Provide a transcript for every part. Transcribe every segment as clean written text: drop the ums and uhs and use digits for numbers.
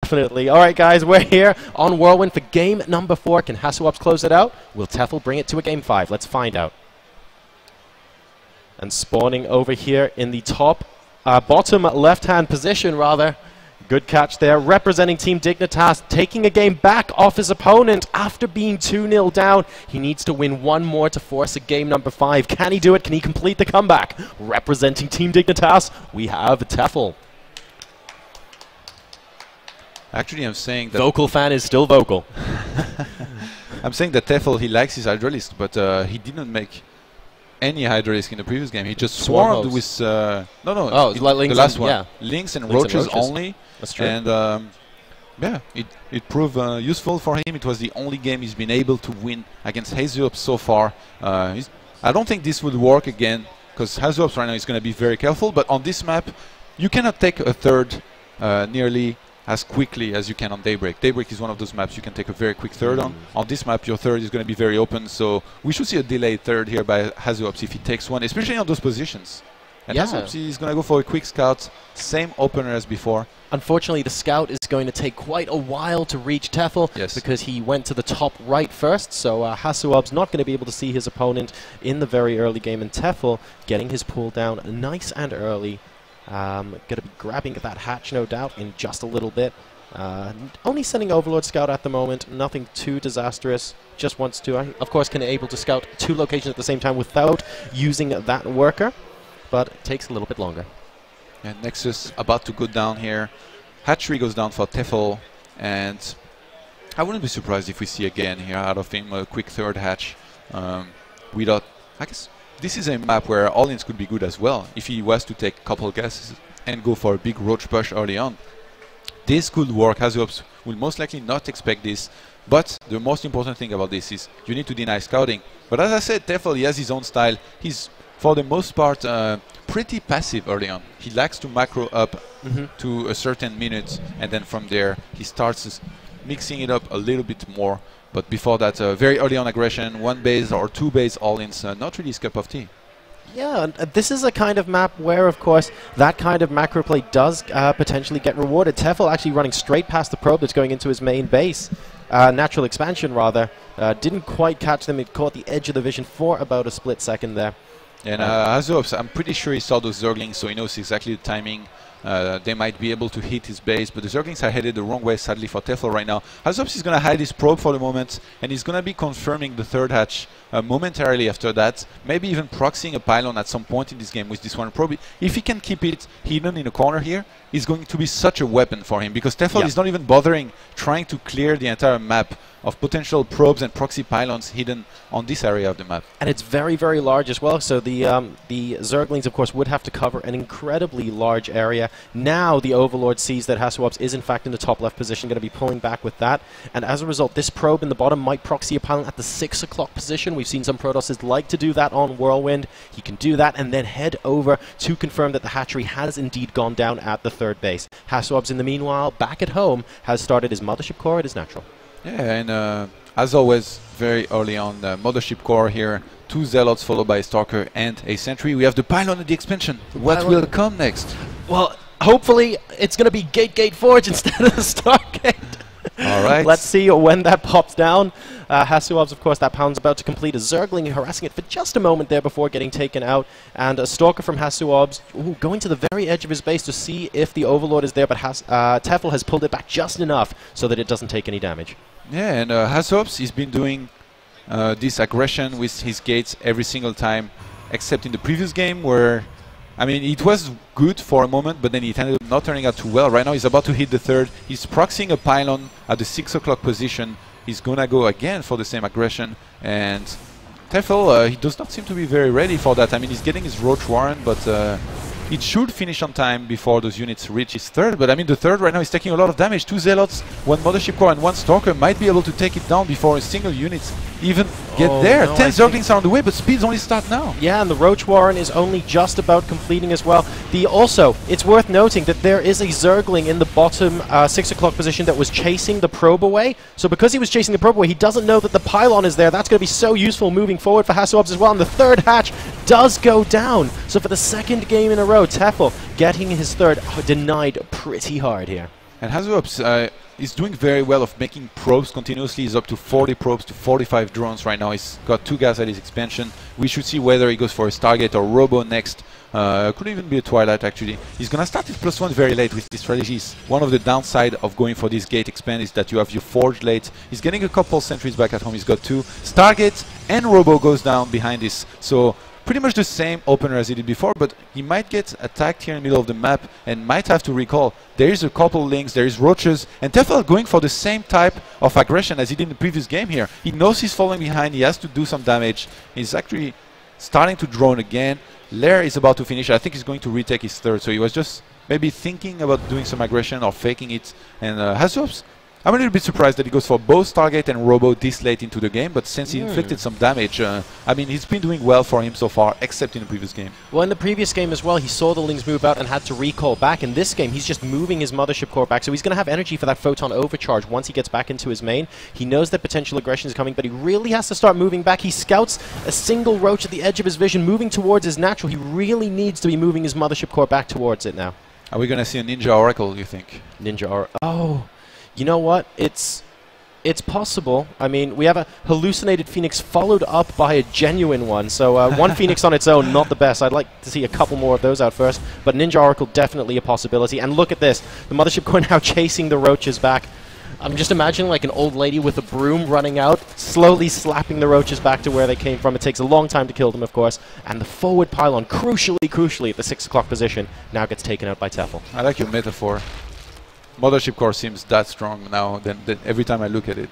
Definitely. All right, guys, we're here on Whirlwind for game number 4. Can Hasuobs close it out? Will Tefel bring it to a game 5? Let's find out. And spawning over here in the bottom left-hand position, rather. Good catch there. Representing Team Dignitas, taking a game back off his opponent after being 2-0 down. He needs to win one more to force a game number 5. Can he do it? Can he complete the comeback? Representing Team Dignitas, we have Tefel. Actually, I'm saying that... Vocal fan is still vocal. I'm saying that Tefel, he likes his Hydralisk, but he didn't make any Hydralisk in the previous game. He just swarmed with... the last one. Yeah. Links and roaches only. That's true. And yeah, it proved useful for him. It was the only game he's been able to win against Hasuobs so far. I don't think this will work again, because Hasuobs right now is going to be very careful, but on this map, you cannot take a third nearly as quickly as you can on Daybreak. Daybreak is one of those maps you can take a very quick third on. On this map, your third is going to be very open, so we should see a delayed third here by Hasuobs if he takes one, especially on those positions. And Hasuobs is going to go for a quick scout, same opener as before. Unfortunately, the scout is going to take quite a while to reach Tefel because he went to the top right first, so Hasuobs not going to be able to see his opponent in the very early game, and Tefel getting his pull down nice and early. Going to be grabbing that hatch, no doubt, in just a little bit. Only sending Overlord Scout at the moment, nothing too disastrous. Just wants to, of course, can able to scout 2 locations at the same time without using that worker, but it takes a little bit longer. And Nexus about to go down here. Hatchery goes down for Tefel, and I wouldn't be surprised if we see again here out of him a quick third hatch. Without, I guess. This is a map where all-ins could be good as well, if he was to take a couple guesses and go for a big roach push early on. This could work. Hasuobs will most likely not expect this, but the most important thing about this is you need to deny scouting. But as I said, Tefel, he has his own style. He's, for the most part, pretty passive early on. He likes to macro up to a certain minute, and then from there he starts mixing it up a little bit more. But before that, very early on aggression, 1 base or 2 base all-ins, not really his cup of tea. Yeah, and this is a kind of map where, of course, that kind of macro play does potentially get rewarded. Tefel actually running straight past the probe that's going into his main base. Natural expansion, rather. Didn't quite catch them. It caught the edge of the vision for about a split second there. And Hasuobs, I'm pretty sure he saw those Zerglings, so he knows exactly the timing. They might be able to hit his base, but the Zerglings are headed the wrong way, sadly, for Tefel right now. Hasuobs is going to hide his probe for the moment, and he's going to be confirming the third hatch momentarily after that. Maybe even proxying a pylon at some point in this game with this one probe. If he can keep it hidden in a corner here, it's going to be such a weapon for him, because Tefel is not even bothering trying to clear the entire map of potential probes and proxy pylons hidden on this area of the map. And it's very, very large as well, so the Zerglings, of course, would have to cover an incredibly large area. Now the Overlord sees that Hasuobs is, in fact, in the top left position, going to be pulling back with that, and as a result, this probe in the bottom might proxy a pylon at the 6 o'clock position. We've seen some Protosses like to do that on Whirlwind. He can do that and then head over to confirm that the hatchery has indeed gone down at the third base. Hasuobs, in the meanwhile, back at home, has started his Mothership Core. It is natural. Yeah, and as always, very early on, Mothership Core here, 2 Zealots followed by a Stalker and a Sentry. We have the pylon of the expansion. What will come next? Well, hopefully it's going to be Gate Forge instead of the Stargate. All right. Let's see when that pops down. Hasuobs, of course, that pound's about to complete. A Zergling harassing it for just a moment there before getting taken out. And a Stalker from Hasuobs going to the very edge of his base to see if the Overlord is there, but Tefel has pulled it back just enough so that it doesn't take any damage. Yeah, and Hasuobs, he's been doing this aggression with his gates every single time, except in the previous game where, I mean, it was good for a moment, but then it ended up not turning out too well. Right now he's about to hit the third. He's proxying a pylon at the 6 o'clock position. He's gonna go again for the same aggression, and Tefel, he does not seem to be very ready for that. I mean, he's getting his Roach Warren, but it should finish on time before those units reach his third. But I mean, the third right now is taking a lot of damage. 2 Zealots, 1 Mothership Core, and 1 Stalker might be able to take it down before a single unit even get there. No, 10 Zerglings are on the way, but speeds only start now. Yeah, and the Roach Warren is only just about completing as well. Also, it's worth noting that there is a Zergling in the bottom 6 o'clock position that was chasing the probe away. So because he was chasing the probe away, he doesn't know that the pylon is there. That's going to be so useful moving forward for Hasuobs as well. And the third hatch does go down. So for the second game in a row, Tefel getting his third denied pretty hard here. And Hasuobs is doing very well of making probes continuously. He's up to 40 probes to 45 drones right now. He's got 2 gas at his expansion. We should see whether he goes for a Stargate or Robo next. Could even be a Twilight actually. He's gonna start his +1 very late with these strategies. One of the downside of going for this gate expand is that you have your Forge late. He's getting a couple sentries back at home. He's got 2. Stargate and Robo goes down behind this. So pretty much the same opener as he did before, but he might get attacked here in the middle of the map and might have to recall. There is a couple links, there is roaches, and Tefel going for the same type of aggression as he did in the previous game here. He knows he's falling behind, he has to do some damage. He's actually starting to drone again. Lair is about to finish. I think he's going to retake his 3rd, so he was just maybe thinking about doing some aggression or faking it. And Hasuobs, I'm a little bit surprised that he goes for both Stargate and Robo this late into the game, but since he inflicted some damage, I mean, he's been doing well for him so far, except in the previous game. Well, in the previous game as well, he saw the Lings move out and had to recall back. In this game, he's just moving his Mothership Core back, so he's going to have energy for that Photon Overcharge once he gets back into his main. He knows that potential aggression is coming, but he really has to start moving back. He scouts a single roach at the edge of his vision, moving towards his natural. He really needs to be moving his Mothership Core back towards it now. Are we going to see a Ninja Oracle, you think? Ninja Oracle. Oh, you know what? It's possible. I mean, we have a hallucinated Phoenix followed up by a genuine one. So one Phoenix on its own, not the best. I'd like to see a couple more of those out first. But Ninja Oracle, definitely a possibility. And look at this. The Mothership Core now chasing the roaches back. I'm just imagining like an old lady with a broom running out, slowly slapping the roaches back to where they came from. It takes a long time to kill them, of course. And the forward pylon, crucially at the 6 o'clock position, now gets taken out by Tefel. I like your metaphor. Mothership Core seems that strong now than every time I look at it.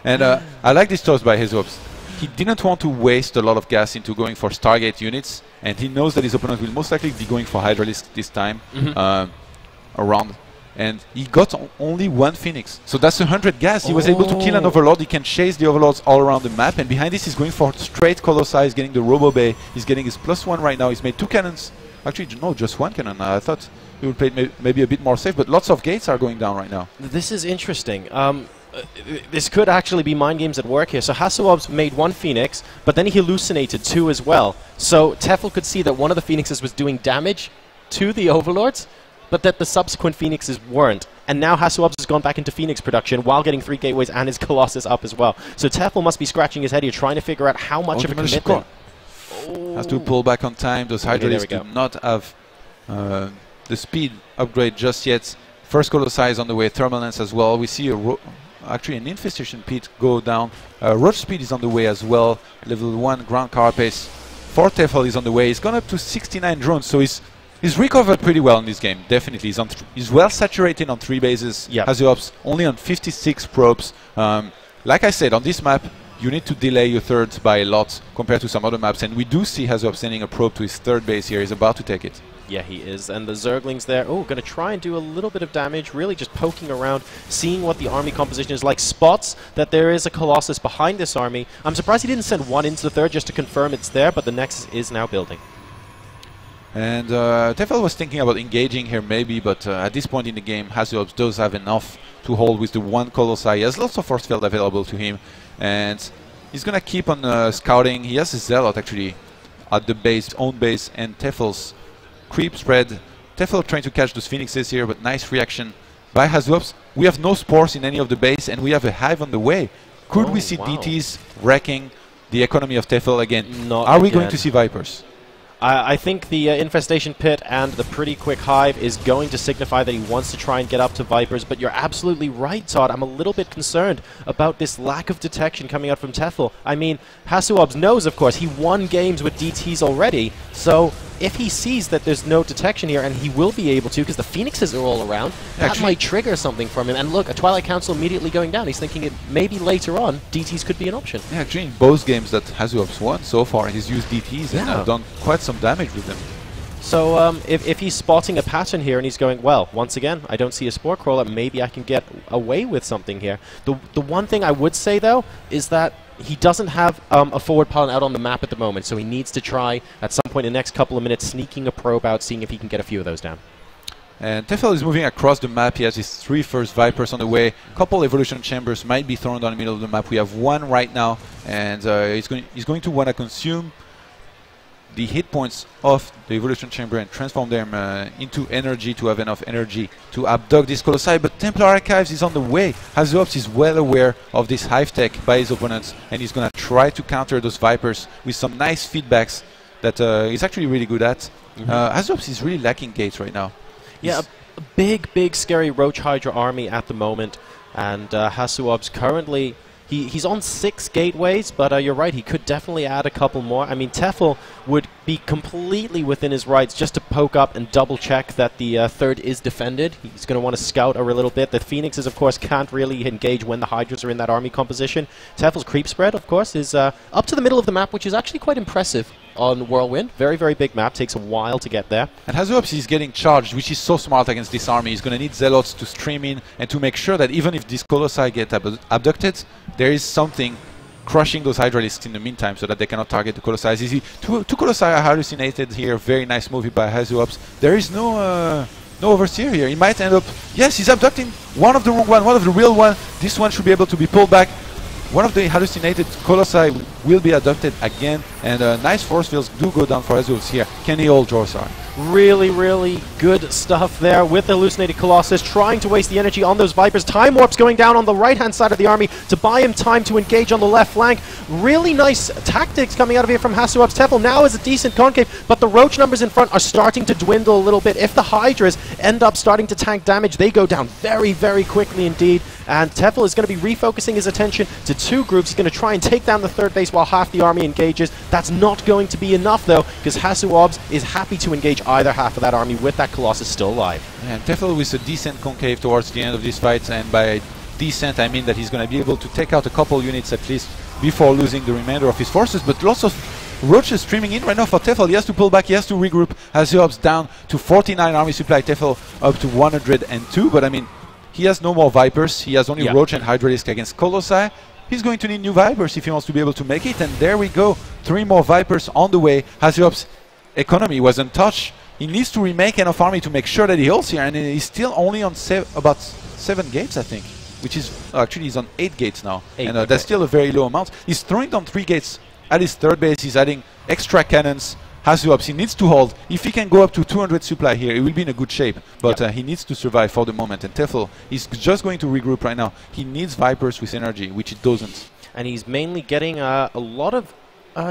And I like this toss by Hasuobs. He didn't want to waste a lot of gas into going for Stargate units, and he knows that his opponent will most likely be going for Hydralisk this time around. And he got only 1 Phoenix. So that's 100 gas. He was able to kill an Overlord. He can chase the Overlords all around the map. And behind this, he's going for straight Colossi. He's getting the Robo Bay. He's getting his +1 right now. He's made 2 cannons. Actually, no, just 1 cannon. I thought he would play maybe a bit more safe, but lots of gates are going down right now. This is interesting. This could actually be mind games at work here. So Hasuobs made 1 Phoenix, but then he hallucinated 2 as well. So Tefel could see that one of the Phoenixes was doing damage to the Overlords, but that the subsequent Phoenixes weren't. And now Hasuobs has gone back into Phoenix production while getting 3 gateways and his Colossus up as well. So Tefel must be scratching his head here, trying to figure out how much of a commitment. Has to pull back on time. Those Hydralisks do not have the speed upgrade just yet. First Colossi is on the way, Thermal Lance as well. We see actually an Infestation Pit go down. Roach Speed is on the way as well. Level 1 Ground Carapace for Tefel is on the way. He's gone up to 69 drones, so he's recovered pretty well in this game, definitely. He's well saturated on 3 bases. Hasuobs only on 56 probes. Like I said, on this map, you need to delay your 3rd by a lot compared to some other maps, and we do see Hasuobs sending a probe to his 3rd base here. He's about to take it. Yeah, he is. And the Zerglings there, going to try and do a little bit of damage, really just poking around, seeing what the army composition is like. Spots that there is a Colossus behind this army. I'm surprised he didn't send 1 into the 3rd just to confirm it's there, but the Nexus is now building. And Tefel was thinking about engaging here maybe, but at this point in the game, Hasuobs does have enough to hold with the 1 Colossi. He has lots of force field available to him, and he's going to keep on scouting. He has a Zealot actually at the base, own base, and Tefel's creep spread. Tefel trying to catch those Phoenixes here, but nice reaction by Hasuobs. We have no Spores in any of the base, and we have a Hive on the way. Could we see DTs wrecking the economy of Tefel again? Are we going to see Vipers? I think the Infestation Pit and the pretty quick Hive is going to signify that he wants to try and get up to Vipers, but you're absolutely right, Todd. I'm a little bit concerned about this lack of detection coming out from Tefel. I mean, Hasuobs knows, of course, he won games with DTs already, so if he sees that there's no detection here, and he will be able to because the Phoenixes are all around, that might trigger something from him. And look, a Twilight Council immediately going down. He's thinking it maybe later on DTs could be an option. Yeah, actually in both games that Hasuobs won so far, he's used DTs and done quite some damage with them. So if he's spotting a pattern here and he's going, well, once again, I don't see a Spore Crawler, maybe I can get away with something here. The one thing I would say, though, is that he doesn't have a forward pylon out on the map at the moment, so he needs to try, at some point in the next couple of minutes, sneaking a probe out, seeing if he can get a few of those down. And Tefel is moving across the map. He has his 3 first Vipers on the way. A couple Evolution Chambers might be thrown down the middle of the map. We have 1 right now, and he's going to want to consume the hit points of the Evolution Chamber and transform them into energy to have enough energy to abduct this Colossi. But Templar Archives is on the way. Hasuobs is well aware of this hive tech by his opponents, and he's going to try to counter those Vipers with some nice feedbacks that he's actually really good at. Hasuobs is really lacking gates right now. Yeah, a big, scary Roach Hydra army at the moment, and Hasuobs currently... He's on 6 gateways, but you're right, he could definitely add a couple more. I mean, Tefel would be completely within his rights just to poke up and double-check that the third is defended. He's going to want to scout a little bit. The Phoenixes, of course, can't really engage when the Hydras are in that army composition. Tefel's creep spread, of course, is up to the middle of the map, which is actually quite impressive on Whirlwind. Very big map. Takes a while to get there. And Hasuobs is getting charged, which is so smart against this army. He's going to need Zealots to stream in and to make sure that even if these Colossi get abducted, there is something crushing those Hydralisks in the meantime so that they cannot target the Colossi as easy. Two Colossi are hallucinated here. Very nice movie by Hasuobs. There is no Overseer here. He might end up... Yes, he's abducting one of the wrong one of the real one. This one should be able to be pulled back. One of the hallucinated Colossi will be adopted again, and nice force fields do go down for Hasuobs here. Can he hold Jorsar? Really good stuff there with the hallucinated Colossus, trying to waste the energy on those Vipers. Time Warp's going down on the right-hand side of the army to buy him time to engage on the left flank. Really nice tactics coming out of here from Hasuobs. Tefel now is a decent concave, but the Roach numbers in front are starting to dwindle a little bit. If the Hydras end up starting to tank damage, they go down very quickly indeed. And Tefel is going to be refocusing his attention to 2 groups. He's going to try and take down the third base while half the army engages. That's not going to be enough, though, because Hasuobs is happy to engage either half of that army with that Colossus still alive. And Tefel with a decent concave towards the end of this fight, and by decent I mean that he's going to be able to take out a couple units at least before losing the remainder of his forces. But lots of Roaches streaming in right now for Tefel. He has to pull back, he has to regroup. Hasuobs down to 49 army supply, Tefel up to 102, but I mean, he has no more Vipers. He has only Roach and Hydralisk against Colossi. He's going to need new Vipers if he wants to be able to make it. And there we go. 3 more Vipers on the way. Hasuobs' economy was untouched. He needs to remake enough army to make sure that he holds here. And he's still only on about 7 gates, I think. Which is... actually, he's on 8 gates now. And that's still a very low amount. He's throwing down 3 gates at his third base. He's adding extra cannons. Hasuobs, he needs to hold. If he can go up to 200 supply here, he will be in a good shape. But he needs to survive for the moment. And Tefel is just going to regroup right now. He needs Vipers with energy, which it doesn't. And he's mainly getting a lot of...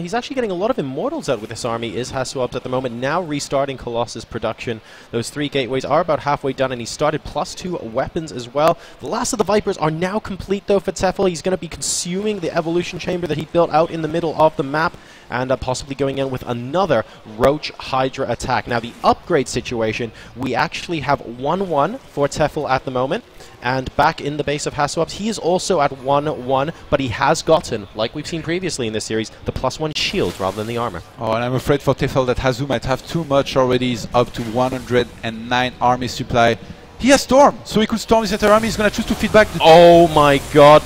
he's actually getting a lot of Immortals out with this army, is Hasuobs at the moment. Now restarting Colossus production. Those 3 gateways are about halfway done, and he started +2 weapons as well. The last of the Vipers are now complete, though, for Tefel. He's going to be consuming the Evolution Chamber that he built out in the middle of the map, and possibly going in with another Roach Hydra attack. Now, the upgrade situation, we actually have 1-1 for Tefel at the moment. And back in the base of Hasuobs, he is also at 1-1, but he has gotten, like we've seen previously in this series, the +1 shield rather than the armor. Oh, and I'm afraid for Tefel that Hasu might have too much already. He's up to 109 army supply. He has Storm, so he could storm his entire army. He's going to choose to feed back the... Oh my god,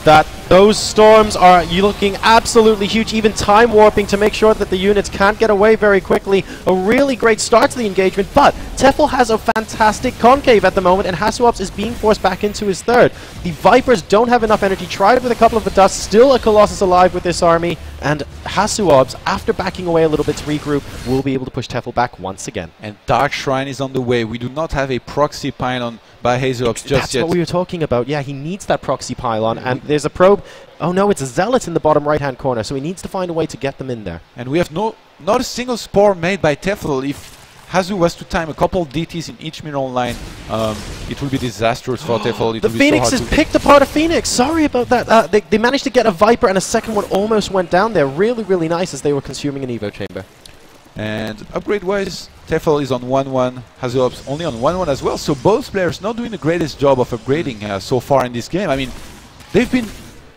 those storms are looking absolutely huge, even time warping to make sure that the units can't get away very quickly. A really great start to the engagement, but Tefel has a fantastic concave at the moment, and Hasuobs is being forced back into his third. The Vipers don't have enough energy, tried it with a couple of the Dusts, still a Colossus alive with this army, and Hasuobs, after backing away a little bit to regroup, will be able to push Tefel back once again. And Dark Shrine is on the way. We do not have a proxy pylon by Hasuobs just yet. That's what we were talking about. Yeah, he needs that proxy pylon, and there's a probe. Oh no, it's a Zealot in the bottom right-hand corner, so he needs to find a way to get them in there. And we have not a single spore made by Tefel. If Hasu was to time a couple DTs in each mineral line, it will be disastrous for Tefel. The Phoenix has picked apart a Phoenix. Sorry about that. They managed to get a Viper, and a second one almost went down there. Really nice as they were consuming an Evo chamber. And upgrade-wise, Tefel is on 1-1, Hasuobs only on 1-1 as well. So both players not doing the greatest job of upgrading so far in this game. I mean, they've been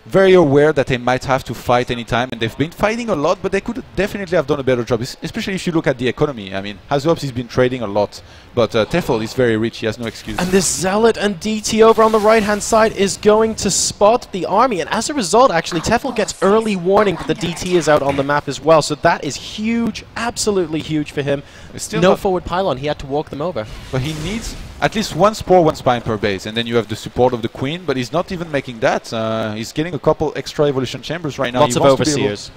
very aware that they might have to fight anytime, and they've been fighting a lot, but they could definitely have done a better job, especially if you look at the economy. I mean, Hasuobs has been trading a lot, but Tefel is very rich, he has no excuse. And this Zealot and DT over on the right-hand side is going to spot the army, and as a result, actually, Tefel gets early warning that the DT is out on the map as well, so that is huge, absolutely huge for him. Still no forward pylon, he had to walk them over. But he needs at least 1 spore, 1 spine per base, and then you have the support of the Queen, but he's not even making that. He's getting a couple extra evolution chambers right now. Lots of overseers.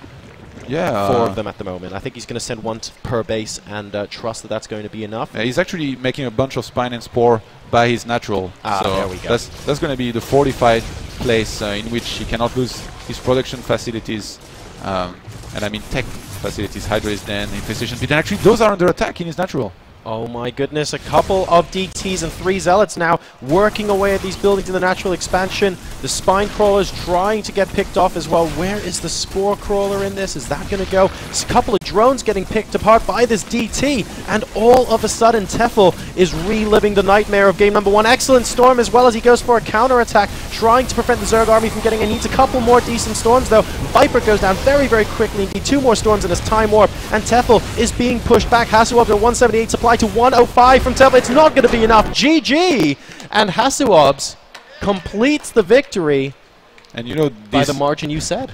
Yeah. 4 of them at the moment. I think he's going to send 1 per base and trust that that's going to be enough. Yeah, he's actually making a bunch of Spine and Spore by his natural. So there we go. That's going to be the fortified place in which he cannot lose his production facilities. And I mean tech facilities, Hydra is then, Infestation Pit. And actually those are under attack in his natural. Oh my goodness, a couple of DTs and 3 Zealots now working away at these buildings in the natural expansion. The Spine Crawler's trying to get picked off as well. Where is the Spore Crawler in this? Is that going to go? There's a couple of drones getting picked apart by this DT, and all of a sudden Tefel is reliving the nightmare of game number 1. Excellent Storm as well as he goes for a counterattack, trying to prevent the Zerg army from getting in. He needs a couple more decent Storms though. Viper goes down very, very quickly. He needs 2 more Storms in his Time Warp, and Tefel is being pushed back. Hasuobs at 178, supply to 105 from Tefel. It's not going to be enough. GG! And Hasuobs completes the victory, and you know, by the margin you said.